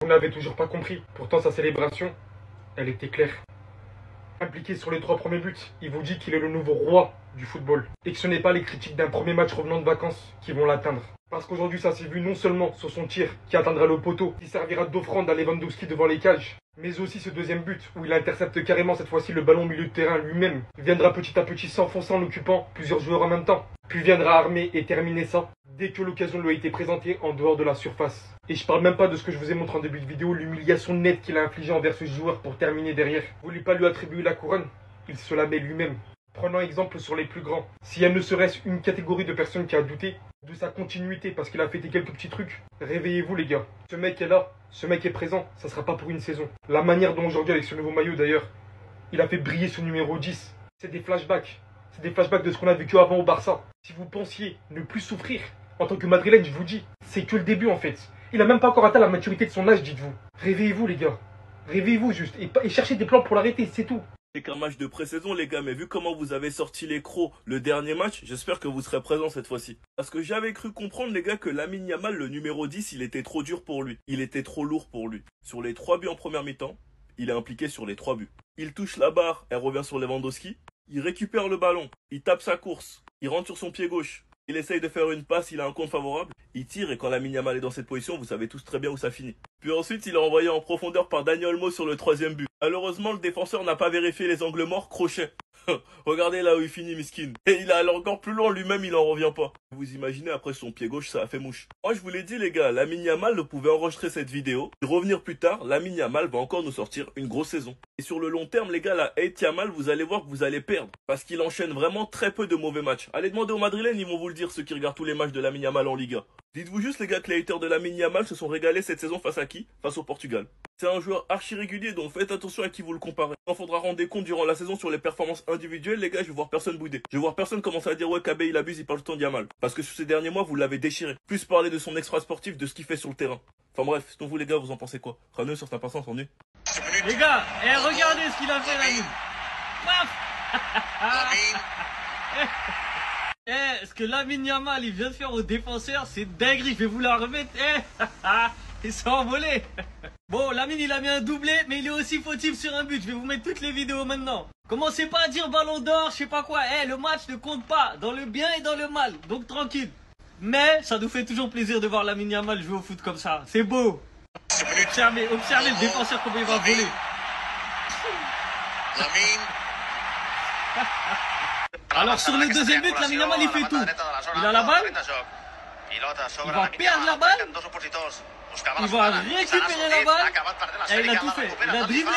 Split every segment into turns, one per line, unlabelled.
On n'avait toujours pas compris. Pourtant, sa célébration, elle était claire. Impliqué sur les 3 premiers buts, il vous dit qu'il est le nouveau roi du football. Et que ce n'est pas les critiques d'un premier match revenant de vacances qui vont l'atteindre. Parce qu'aujourd'hui, ça s'est vu non seulement sur son tir qui atteindra le poteau, qui servira d'offrande à Lewandowski devant les cages, mais aussi ce deuxième but où il intercepte carrément cette fois-ci le ballon au milieu de terrain lui-même. Il viendra petit à petit s'enfoncer en occupant plusieurs joueurs en même temps. Puis viendra armer et terminer ça dès que l'occasion lui a été présentée en dehors de la surface. Et je parle même pas de ce que je vous ai montré en début de vidéo, l'humiliation nette qu'il a infligée envers ce joueur pour terminer derrière. Vous voulez pas lui attribuer la couronne, il se la met lui-même. Prenons exemple sur les plus grands. S'il y a ne serait-ce une catégorie de personnes qui a douté de sa continuité parce qu'il a fêté quelques petits trucs, réveillez-vous les gars. Ce mec est là, ce mec est présent, ça sera pas pour une saison. La manière dont aujourd'hui avec ce nouveau maillot d'ailleurs, il a fait briller ce numéro 10, c'est des flashbacks. C'est des flashbacks de ce qu'on a vécu avant au Barça. Si vous pensiez ne plus souffrir, en tant que madrilène, je vous dis, c'est que le début en fait. Il a même pas encore atteint la maturité de son âge, dites-vous. Réveillez-vous les gars. Réveillez-vous juste et cherchez des plans pour l'arrêter, c'est tout.
C'est qu'un match de pré-saison les gars, mais vu comment vous avez sorti les crocs le dernier match, j'espère que vous serez présents cette fois-ci. Parce que j'avais cru comprendre les gars que Lamine Yamal, le numéro 10, il était trop dur pour lui. Il était trop lourd pour lui. Sur les 3 buts en première mi-temps, il est impliqué sur les 3 buts. Il touche la barre, elle revient sur Lewandowski. Il récupère le ballon, il tape sa course, il rentre sur son pied gauche. Il essaye de faire une passe, il a un compte favorable. Il tire et quand Lamine Yamal est dans cette position, vous savez tous très bien où ça finit. Puis ensuite, il est envoyé en profondeur par Dani Olmo sur le 3e but. Malheureusement, le défenseur n'a pas vérifié les angles morts, crochet. Regardez là où il finit, miskin. Et il allé encore plus loin, lui-même, il en revient pas. Vous imaginez, après son pied gauche, ça a fait mouche. Moi, je vous l'ai dit, les gars, Lamine Yamal pouvait enregistrer cette vidéo. Et revenir plus tard, Lamine Yamal va encore nous sortir une grosse saison. Et sur le long terme, les gars, la hate Yamal, vous allez voir que vous allez perdre. Parce qu'il enchaîne vraiment très peu de mauvais matchs. Allez demander aux Madrilènes, ils vont vous le dire, ceux qui regardent tous les matchs de Lamine Yamal en Liga. Dites-vous juste, les gars, que les haters de Lamine Yamal se sont régalés cette saison face à qui? Face au Portugal. C'est un joueur archi régulier, donc faites attention à qui vous le comparez. Il faudra rendre des comptes durant la saison sur les performances individuelles, les gars, je vais voir personne bouder. Je vais voir personne commencer à dire ouais, KB il abuse, il parle tout le temps de Yamal. Parce que sur ces derniers mois, vous l'avez déchiré. Plus parler de son extra sportif, de ce qu'il fait sur le terrain. Enfin bref, sinon vous les gars, vous en pensez quoi? Raneux sur sa passance en nu.
Les gars, regardez ce qu'il a fait Lamine. Paf. Ce que Lamine Yamal il vient de faire aux défenseurs, c'est dinguerie, je vais vous la remettre. Il s'est envolé. Bon, Lamine il a mis un doublé, mais il est aussi fautif sur un but. Je vais vous mettre toutes les vidéos maintenant. Commencez pas à dire ballon d'or, je sais pas quoi. Le match ne compte pas, dans le bien et dans le mal, donc tranquille. Mais ça nous fait toujours plaisir de voir Lamine Yamal jouer au foot comme ça. C'est beau. Observez le défenseur comment il va voler. Alors sur le deuxième but, Lamine Yamal il fait tout. Il a la balle. Il va perdre la balle. Il va récupérer la balle. Et il a tout fait. Il a dribblé.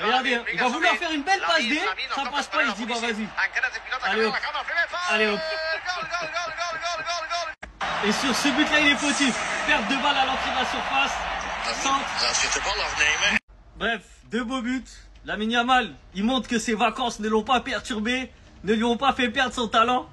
Regardez, il va vouloir faire une belle passe D. Ça passe pas, il se dit bah vas-y. Allez hop. Allez hop. Et sur ce but là il est fautif. Perte de balle à l'entrée de la surface. Centre. Bref, 2 beaux buts. Lamine Yamal, il montre que ses vacances ne l'ont pas perturbé, ne lui ont pas fait perdre son talent.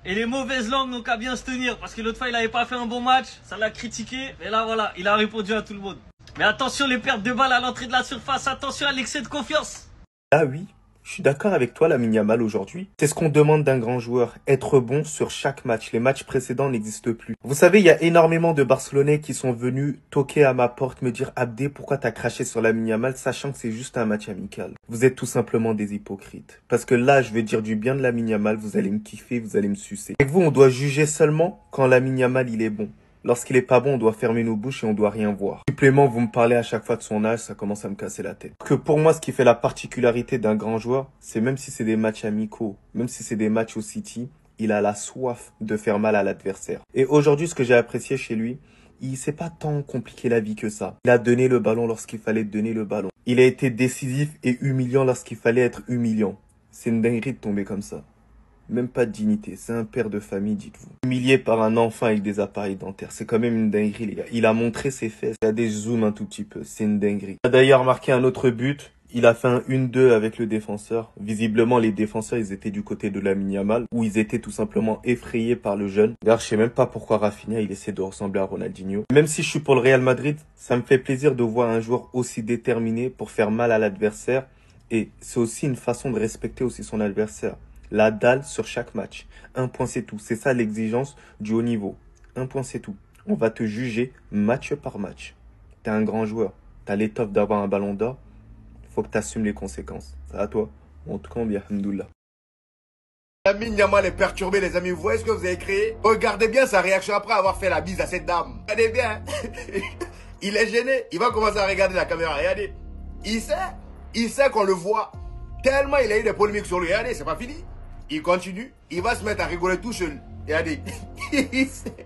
Et les mauvaises langues n'ont qu'à bien se tenir, parce que l'autre fois il n'avait pas fait un bon match, ça l'a critiqué, mais là voilà, il a répondu à tout le monde. Mais attention les pertes de balles à l'entrée de la surface, attention à l'excès de confiance.
Ah oui, je suis d'accord avec toi Lamine Yamal aujourd'hui. C'est ce qu'on demande d'un grand joueur, être bon sur chaque match. Les matchs précédents n'existent plus. Vous savez, il y a énormément de Barcelonais qui sont venus toquer à ma porte, me dire « Abdé, pourquoi t'as craché sur Lamine Yamal sachant que c'est juste un match amical ?» Vous êtes tout simplement des hypocrites. Parce que là, je vais dire du bien de Lamine Yamal, vous allez me kiffer, vous allez me sucer. Avec vous, on doit juger seulement quand Lamine Yamal, il est bon. Lorsqu'il est pas bon, on doit fermer nos bouches et on doit rien voir. Supplément, vous me parlez à chaque fois de son âge, ça commence à me casser la tête. Que pour moi, ce qui fait la particularité d'un grand joueur, c'est même si c'est des matchs amicaux, même si c'est des matchs au City, il a la soif de faire mal à l'adversaire. Et aujourd'hui, ce que j'ai apprécié chez lui, il s'est pas tant compliqué la vie que ça. Il a donné le ballon lorsqu'il fallait donner le ballon. Il a été décisif et humiliant lorsqu'il fallait être humiliant. C'est une dinguerie de tomber comme ça. Même pas de dignité, c'est un père de famille, dites-vous. Humilié par un enfant avec des appareils dentaires, c'est quand même une dinguerie, les gars. Il a montré ses fesses, il a des zooms un tout petit peu, c'est une dinguerie. Il a d'ailleurs marqué un autre but, il a fait un 1-2 avec le défenseur. Visiblement, les défenseurs, ils étaient du côté de Lamine Yamal, où ils étaient tout simplement effrayés par le jeune. D'ailleurs, je sais même pas pourquoi Rafinha, il essaie de ressembler à Ronaldinho. Même si je suis pour le Real Madrid, ça me fait plaisir de voir un joueur aussi déterminé pour faire mal à l'adversaire. Et c'est aussi une façon de respecter aussi son adversaire. La dalle sur chaque match. Un point c'est tout. C'est ça l'exigence du haut niveau. Un point c'est tout. On va te juger match par match. T'es un grand joueur. T'as l'étoffe d'avoir un ballon d'or. Faut que t'assumes les conséquences. C'est à toi. En tout cas, on dit alhamdoulilah.
Lamine Yamal est perturbé, les amis. Vous voyez ce que vous avez créé? Regardez bien sa réaction après avoir fait la bise à cette dame. Regardez bien. Il est gêné. Il va commencer à regarder la caméra. Regardez. Il sait qu'on le voit. Tellement il a eu des polémiques sur lui. Regardez, c'est pas fini. Il continue. Il va se mettre à rigoler tout seul. Regardez. Il sait.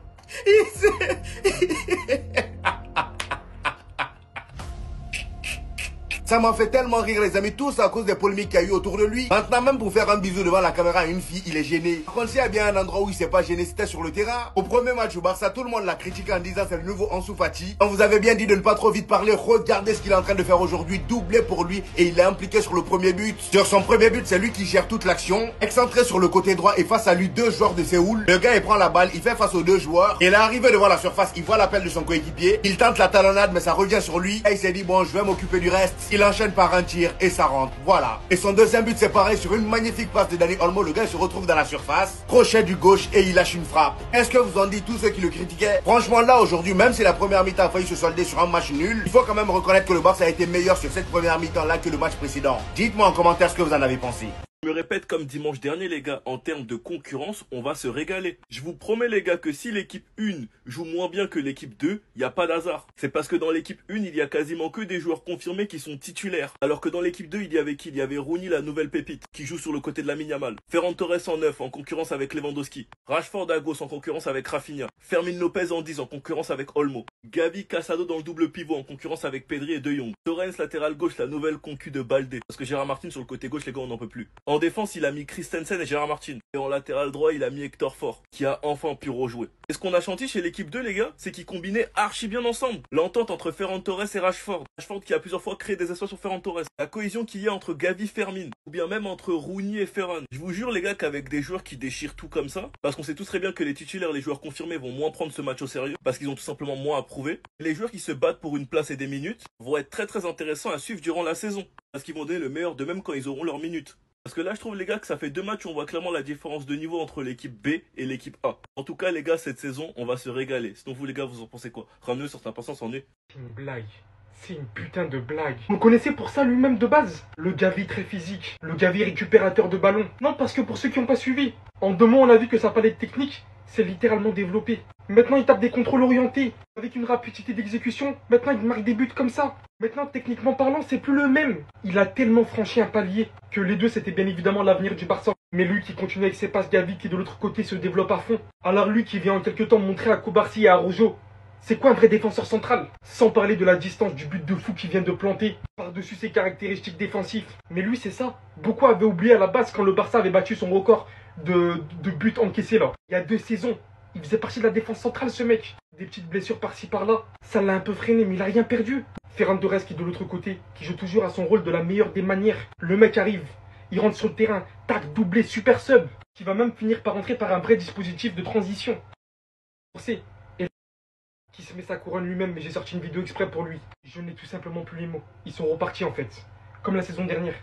Ça m'a fait tellement rire, les amis, tout ça à cause des polémiques qu'il y a eu autour de lui. Maintenant, même pour faire un bisou devant la caméra à une fille, il est gêné. Par contre, s'il y a bien un endroit où il s'est pas gêné, c'était sur le terrain. Au premier match au Barça, tout le monde l'a critiqué en disant c'est le nouveau Ansu Fati. On vous avait bien dit de ne pas trop vite parler. Regardez ce qu'il est en train de faire aujourd'hui, doublé pour lui, et il est impliqué sur le premier but. Sur son premier but, c'est lui qui gère toute l'action. Excentré sur le côté droit et face à lui deux joueurs de Séoul. Le gars, il prend la balle, il fait face aux deux joueurs. Il est arrivé devant la surface, il voit l'appel de son coéquipier. Il tente la talonnade, mais ça revient sur lui. Et il s'est dit bon, je vais m'occuper du reste. Il enchaîne par un tir et ça rentre, voilà. Et son deuxième but, c'est pareil, sur une magnifique passe de Dani Olmo, le gars se retrouve dans la surface, crochet du gauche et il lâche une frappe. Est-ce que vous en dites tous ceux qui le critiquaient? Franchement là aujourd'hui, même si la première mi-temps a failli se solder sur un match nul, il faut quand même reconnaître que le Barça a été meilleur sur cette première mi-temps là que le match précédent. Dites-moi en commentaire ce que vous en avez pensé.
Je me répète comme dimanche dernier les gars, en termes de concurrence, on va se régaler. Je vous promets les gars que si l'équipe 1 joue moins bien que l'équipe 2, il n'y a pas d'hasard. C'est parce que dans l'équipe 1, il y a quasiment que des joueurs confirmés qui sont titulaires. Alors que dans l'équipe 2, il y avait qui? Il y avait Rooney, la nouvelle pépite, qui joue sur le côté de Lamine Yamal. Ferran Torres en 9, en concurrence avec Lewandowski. Rashford à gauche en concurrence avec Rafinha. Fermin Lopez en 10, en concurrence avec Olmo. Gavi, Casado dans le double pivot, en concurrence avec Pedri et De Jong. Torrens latéral gauche, la nouvelle concu de Baldé. Parce que Gérard Martin sur le côté gauche, les gars, on n'en peut plus. En défense, il a mis Christensen et Gérard Martin. Et en latéral droit, il a mis Hector Fort, qui a enfin pu rejouer. Et ce qu'on a chanté chez l'équipe 2, les gars, c'est qu'ils combinaient archi bien ensemble. L'entente entre Ferran Torres et Rashford. Rashford qui a plusieurs fois créé des espaces sur Ferran Torres. La cohésion qu'il y a entre Gavi et Fermin. Ou bien même entre Rooney et Ferran. Je vous jure, les gars, qu'avec des joueurs qui déchirent tout comme ça, parce qu'on sait tous très bien que les titulaires, les joueurs confirmés vont moins prendre ce match au sérieux, parce qu'ils ont tout simplement moins à prouver. Les joueurs qui se battent pour une place et des minutes vont être très intéressants à suivre durant la saison. Parce qu'ils vont donner le meilleur d'eux-mêmes quand ils auront leurs minutes. Parce que là, je trouve, les gars, que ça fait 2 matchs où on voit clairement la différence de niveau entre l'équipe B et l'équipe A. En tout cas, les gars, cette saison, on va se régaler. Sinon, vous, les gars, vous en pensez quoi? Ramenez sur sa patience en est.
C'est une blague. C'est une putain de blague. Vous le connaissez pour ça lui-même de base? Le Gavi très physique. Le Gavi récupérateur de ballon. Non, parce que pour ceux qui n'ont pas suivi, en 2 mois, on a vu que sa palette technique s'est littéralement développée. Maintenant, il tape des contrôles orientés. Avec une rapidité d'exécution, maintenant, il marque des buts comme ça. Maintenant, techniquement parlant, c'est plus le même. Il a tellement franchi un palier que les deux, c'était bien évidemment l'avenir du Barça. Mais lui qui continue avec ses passes, Gavi qui de l'autre côté se développe à fond. Alors lui qui vient en quelque temps montrer à Koubarsi et à Rojo c'est quoi un vrai défenseur central? Sans parler de la distance du but de fou qu'il vient de planter, par-dessus ses caractéristiques défensives. Mais lui, c'est ça. Beaucoup avaient oublié à la base quand le Barça avait battu son record de buts encaissés là. Il y a 2 saisons. Il faisait partie de la défense centrale, ce mec. Des petites blessures par-ci par-là. Ça l'a un peu freiné, mais il a rien perdu. Ferran Torres qui est de l'autre côté, qui joue toujours à son rôle de la meilleure des manières. Le mec arrive, il rentre sur le terrain, tac, doublé, super sub. Qui va même finir par entrer par un vrai dispositif de transition. Et qui se met sa couronne lui-même, mais j'ai sorti une vidéo exprès pour lui. Je n'ai tout simplement plus les mots. Ils sont repartis en fait. Comme la saison dernière.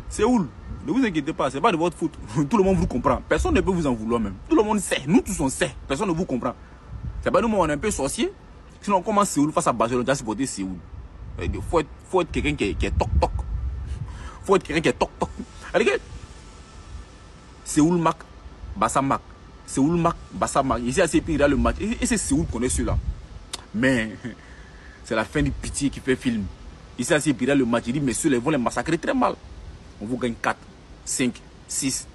Séoul, ne vous inquiétez pas, c'est pas de votre faute. Tout le monde vous comprend. Personne ne peut vous en vouloir même. Tout le monde sait. Nous tous on sait. Personne ne vous comprend. C'est pas nous, on est un peu sorciers. Sinon, comment Séoul face à Barcelone, on a supporté Séoul. Faut être quelqu'un qui est toc-toc. Faut être quelqu'un qui est toc-toc. Regarde. Séoul Mac, Barça Mac. Séoul Mac, Barça Mac. Ici, à CP, il a le match. Et c'est Séoul qu'on est celui-là. Mais c'est la fin du pitié qui fait film. Ici, à CP, il a le match. Il dit, messieurs, ils vont les massacrer très mal. On vous gagne 4, 5, 6.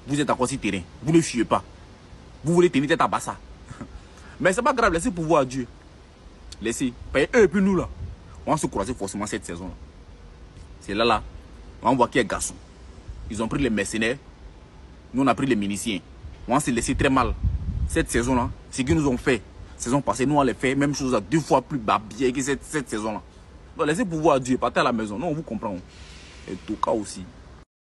Vous êtes encore sur terrain. Vous ne fuyez pas. Vous voulez tenir tête à Barça. Mais c'est pas grave, laissez pouvoir à Dieu. Laissez. Eux et puis nous là. On va se croiser forcément cette saison là. C'est là. On va voir qui est garçon. Ils ont pris les mercenaires. Nous on a pris les miliciens. On va se laisser très mal. Cette saison là, ce qu'ils nous ont fait. Saison passée, nous on les fait même chose à 2 fois plus bien que cette saison là. Donc laissez pouvoir à Dieu. Partez à la maison. Non, on vous comprend. Et tout cas aussi.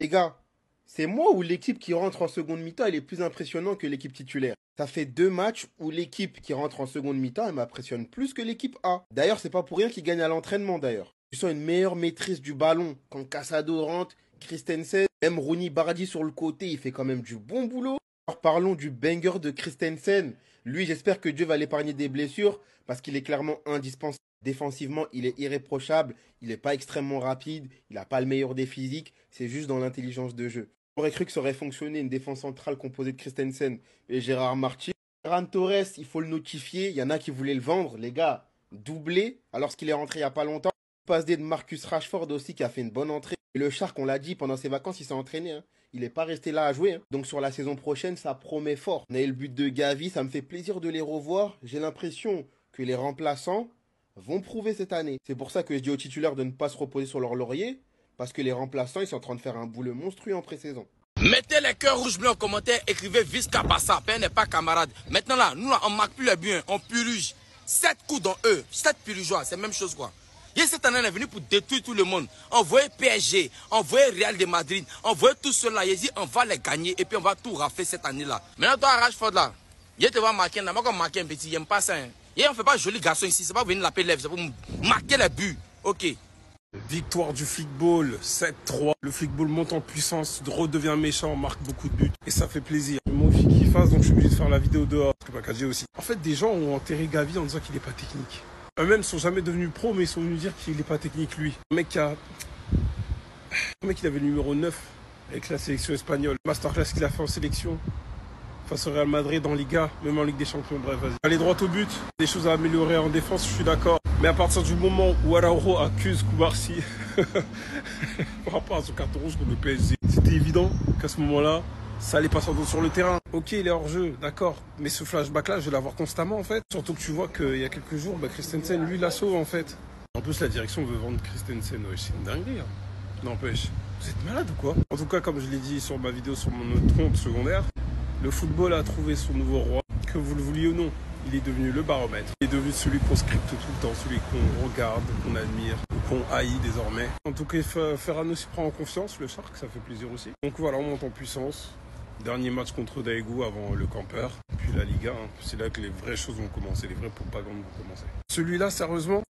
Les gars, c'est moi ou l'équipe qui rentre en seconde mi-temps, elle est plus impressionnante que l'équipe titulaire. Ça fait 2 matchs où l'équipe qui rentre en seconde mi-temps, elle m'impressionne plus que l'équipe A. D'ailleurs, c'est pas pour rien qu'ils gagnent à l'entraînement d'ailleurs. Tu sens une meilleure maîtrise du ballon. Quand Casado rentre, Christensen, même Rooney Bardi sur le côté, il fait quand même du bon boulot. Alors parlons du banger de Christensen. Lui, j'espère que Dieu va l'épargner des blessures parce qu'il est clairement indispensable. Défensivement, il est irréprochable, il n'est pas extrêmement rapide, il n'a pas le meilleur des physiques, c'est juste dans l'intelligence de jeu. J'aurais cru que ça aurait fonctionné une défense centrale composée de Christensen et Gérard Martin. Ferran Torres, il faut le notifier, il y en a qui voulaient le vendre, les gars, doublé alors qu'il est rentré il n'y a pas longtemps. Passe D de Marcus Rashford aussi qui a fait une bonne entrée. Et le Shark, on l'a dit, pendant ses vacances, il s'est entraîné. Hein. Il n'est pas resté là à jouer. Hein. Donc sur la saison prochaine, ça promet fort. On a eu le but de Gavi, ça me fait plaisir de les revoir. J'ai l'impression que les remplaçants vont prouver cette année. C'est pour ça que je dis aux titulaires de ne pas se reposer sur leur laurier, parce que les remplaçants, ils sont en train de faire un boulot monstrueux en pré-saison.
Mettez les cœurs rouges bleus en commentaire, écrivez Vice Kabassa, Père n'est pas camarade. Maintenant là, nous là, on marque plus les buts, on purge. 7 coups dans eux, 7 purgeois, c'est la même chose quoi. Et cette année, on est venu pour détruire tout le monde. Envoyer PSG, envoyer Real de Madrid, envoyer tout cela. Il dit, on va les gagner et puis on va tout rafler cette année-là. Maintenant, toi, Rashford là, il te va marquer, on n'a pas marquer un petit, il n'aime pas ça. Hein. Et on ne fait pas joli garçon ici, c'est pas venir la lèvres, c'est pour marquer les buts. Ok.
Victoire du flickball, 7-3. Le flickball monte en puissance, redevient méchant, marque beaucoup de buts. Et ça fait plaisir. Mon fils qui fasse, donc je suis obligé de faire la vidéo dehors. Parce que Bakadji aussi. En fait, des gens ont enterré Gavi en disant qu'il n'est pas technique. Eux-mêmes sont jamais devenus pro, mais ils sont venus dire qu'il n'est pas technique, lui. Le mec, il avait le numéro 9 avec la sélection espagnole. Masterclass qu'il a fait en sélection. Face au Real Madrid en Liga, même en Ligue des Champions, bref, vas-y. Aller droit au but, des choses à améliorer en défense, je suis d'accord. Mais à partir du moment où Araujo accuse Koubarsi par rapport à son carton rouge contre le PSG, c'était évident qu'à ce moment-là, ça allait pas s'entendre sur le terrain. Ok, il est hors jeu, d'accord. Mais ce flashback-là, je vais l'avoir constamment en fait. Surtout que tu vois qu'il y a quelques jours, Christensen, lui, la sauve en fait. En plus, la direction veut vendre Christensen, ouais, c'est une dinguerie. Hein. N'empêche, vous êtes malade ou quoi? En tout cas, comme je l'ai dit sur ma vidéo sur mon autre compte secondaire, le football a trouvé son nouveau roi, que vous le vouliez ou non. Il est devenu le baromètre. Il est devenu celui qu'on scripte tout le temps, celui qu'on regarde, qu'on admire, qu'on haït désormais. En tout cas, Ferran aussi prend en confiance, le Shark, ça fait plaisir aussi. Donc voilà, on monte en puissance. Dernier match contre Daegu avant le campeur. Puis la Liga, hein. C'est là que les vraies choses vont commencer, les vraies propagandes vont commencer. Celui-là, sérieusement,